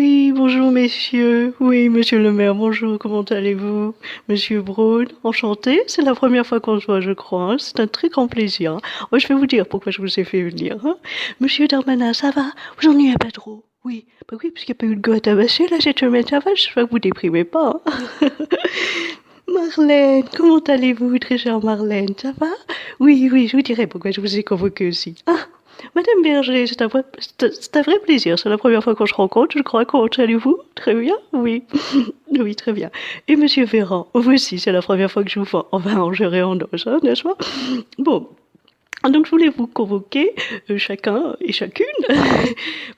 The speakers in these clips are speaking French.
Oui, bonjour messieurs. Oui, monsieur le maire, bonjour, comment allez-vous? Monsieur Braun, enchanté. C'est la première fois qu'on se voit, je crois, hein. C'est un très grand plaisir, hein. Oh, je vais vous dire pourquoi je vous ai fait venir, hein. Monsieur Darmanin, ça va? Vous ennuyez pas trop? Oui, bah oui, parce qu'il n'y a pas eu de go à tabasser, là, cette semaine, ça va, j'espère que vous déprimez pas, hein. Marlène, comment allez-vous, très chère Marlène, ça va? Oui, oui, je vous dirai pourquoi je vous ai convoqué aussi. Ah, Madame Berger, c'est un vrai plaisir. C'est la première fois qu'on se rencontre, je crois. Comment allez-vous? Très bien? Oui. Oui, très bien. Et Monsieur Ferrand, vous aussi, c'est la première fois que je vous vois. Enfin, en chair et en os, hein, n'est-ce pas? Bon. Donc, je voulais vous convoquer, chacun et chacune,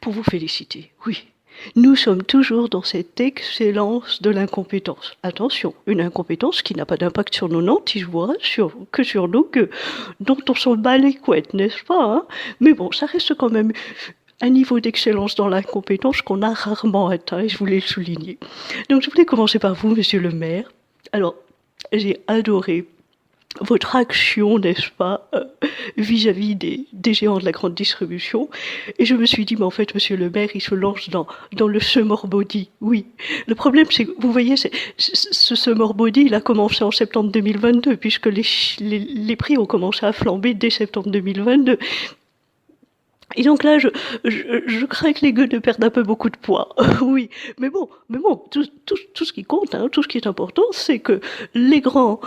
pour vous féliciter. Oui. Nous sommes toujours dans cette excellence de l'incompétence. Attention, une incompétence qui n'a pas d'impact sur nos nantis, je vous rassure, que sur nos gueux, dont on s'en bat les couettes, n'est-ce pas, hein? Mais bon, ça reste quand même un niveau d'excellence dans l'incompétence qu'on a rarement atteint, et je voulais le souligner. Donc je voulais commencer par vous, monsieur le maire. Alors, j'ai adoré votre action, n'est-ce pas, vis-à-vis des géants de la grande distribution. Et je me suis dit, mais en fait, monsieur le maire, il se lance dans le summer body. Oui. Le problème, c'est que, vous voyez, ce summer body, il a commencé en septembre 2022, puisque les prix ont commencé à flamber dès septembre 2022. Et donc là, je crains que les gueux ne perdent un peu beaucoup de poids. Oui, mais bon, tout ce qui compte, hein, tout ce qui est important, c'est que les grands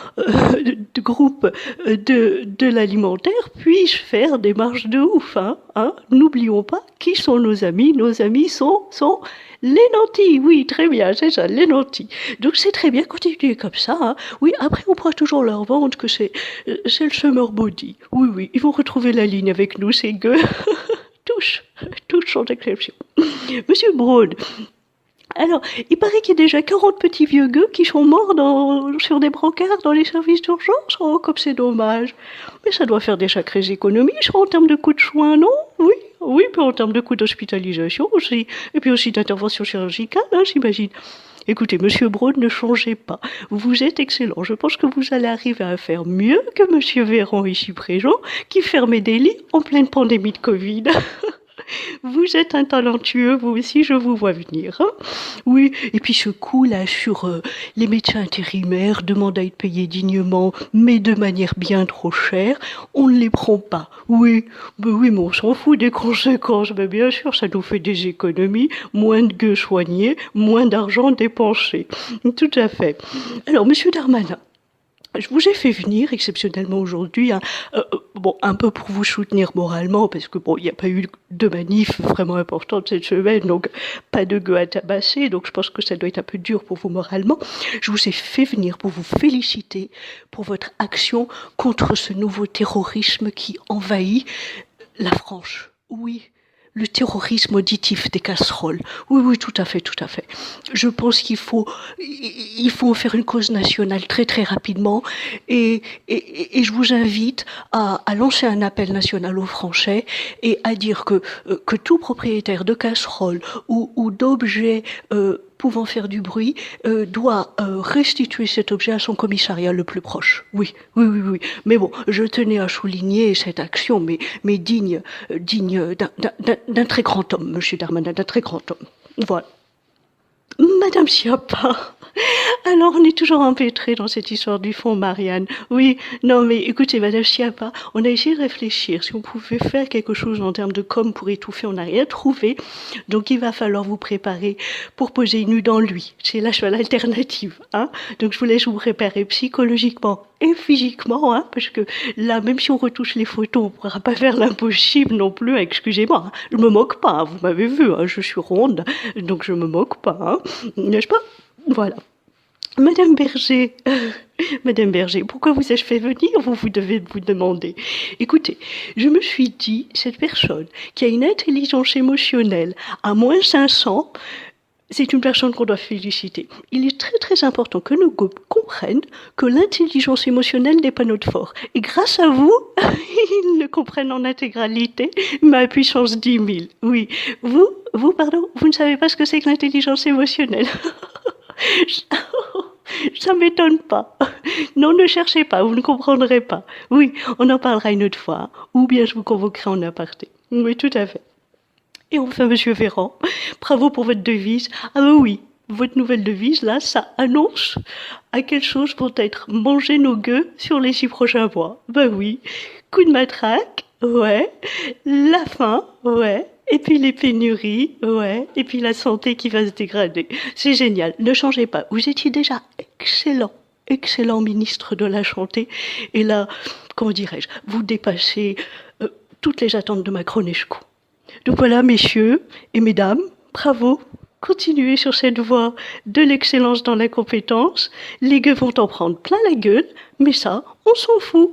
groupes de l'alimentaire puissent faire des marges de ouf. Hein. N'oublions pas qui sont nos amis. Nos amis sont les nantis. Oui, très bien, c'est ça, les nantis. Donc c'est très bien, continuer comme ça. Hein. Oui, après on pourra toujours leur vendre que c'est le summer body. Oui, oui, ils vont retrouver la ligne avec nous, ces gueux. tous sans exception. Monsieur Braun, alors, il paraît qu'il y a déjà 40 petits vieux gueux qui sont morts sur des brancards dans les services d'urgence. Oh, comme c'est dommage. Mais ça doit faire des sacrées économies, ça, en termes de coûts de soins, non? Oui, oui, puis en termes de coûts d'hospitalisation aussi. Et puis aussi d'intervention chirurgicale, hein, j'imagine. Écoutez, monsieur Braun, ne changez pas. Vous êtes excellent. Je pense que vous allez arriver à faire mieux que monsieur Véran ici présent, qui fermait des lits en pleine pandémie de Covid. Vous êtes un talentueux, vous aussi, je vous vois venir. Hein. Oui, et puis ce coup-là sur les médecins intérimaires demandent à être payés dignement, mais de manière bien trop chère, on ne les prend pas. Oui, mais on s'en fout des conséquences. Mais bien sûr, ça nous fait des économies, moins de gueux soignés, moins d'argent dépensé. Tout à fait. Alors, monsieur Darmanin, je vous ai fait venir exceptionnellement aujourd'hui, hein, bon, un peu pour vous soutenir moralement, parce que bon, il n'y a pas eu de manif vraiment importante cette semaine, donc pas de gueux à tabasser, donc je pense que ça doit être un peu dur pour vous moralement. Je vous ai fait venir pour vous féliciter pour votre action contre ce nouveau terrorisme qui envahit la France. Oui. Le terrorisme auditif des casseroles. Oui, oui, tout à fait, tout à fait. Je pense qu'il faut en faire une cause nationale très, très rapidement. Et je vous invite à lancer un appel national aux Français et à dire que tout propriétaire de casseroles ou d'objets pouvant faire du bruit doit restituer cet objet à son commissariat le plus proche. Oui, oui, oui, oui. Mais bon, je tenais à souligner cette action, mais digne d'un très grand homme, monsieur Darmanin, d'un très grand homme. Voilà. Madame Schiappa, alors on est toujours empêtré dans cette histoire du fond, Marianne. Oui, non mais écoutez, Madame Schiappa, on a essayé de réfléchir si on pouvait faire quelque chose en termes de com pour étouffer, on n'a rien trouvé. Donc il va falloir vous préparer pour poser nu dans lui. C'est la seule alternative. Hein. Donc je vous laisse vous préparer psychologiquement et physiquement, hein, parce que là, même si on retouche les photos, on ne pourra pas faire l'impossible non plus, excusez-moi. Hein. Je me moque pas, hein, vous m'avez vu, hein, je suis ronde, donc je me moque pas, hein, n'est-ce pas? Voilà. Madame Berger, Madame Berger, pourquoi vous ai-je fait venir? Vous devez vous demander. Écoutez, je me suis dit, cette personne qui a une intelligence émotionnelle à moins 500, c'est une personne qu'on doit féliciter. Il est très très important que nous comprenions que l'intelligence émotionnelle n'est pas notre fort. Et grâce à vous, ils le comprennent en intégralité, mais à puissance 10 000. Oui. Pardon, vous ne savez pas ce que c'est que l'intelligence émotionnelle. Ça m'étonne pas. Non, ne cherchez pas, vous ne comprendrez pas. Oui, on en parlera une autre fois, ou bien je vous convoquerai en aparté. Oui, tout à fait. Et enfin, Monsieur Véran, bravo pour votre devise. Ah ben oui, votre nouvelle devise, là, ça annonce à quelle chose vont être mangés nos gueux sur les 6 prochains mois. Ben oui, coup de matraque, ouais, la faim, ouais, et puis les pénuries, ouais, et puis la santé qui va se dégrader. C'est génial, ne changez pas, vous étiez déjà excellent ministre de la Santé, et là, comment dirais-je, vous dépassez toutes les attentes de Macronescu. Donc voilà, messieurs et mesdames, bravo. Continuez sur cette voie de l'excellence dans la compétence. Les gueux vont en prendre plein la gueule, mais ça, on s'en fout.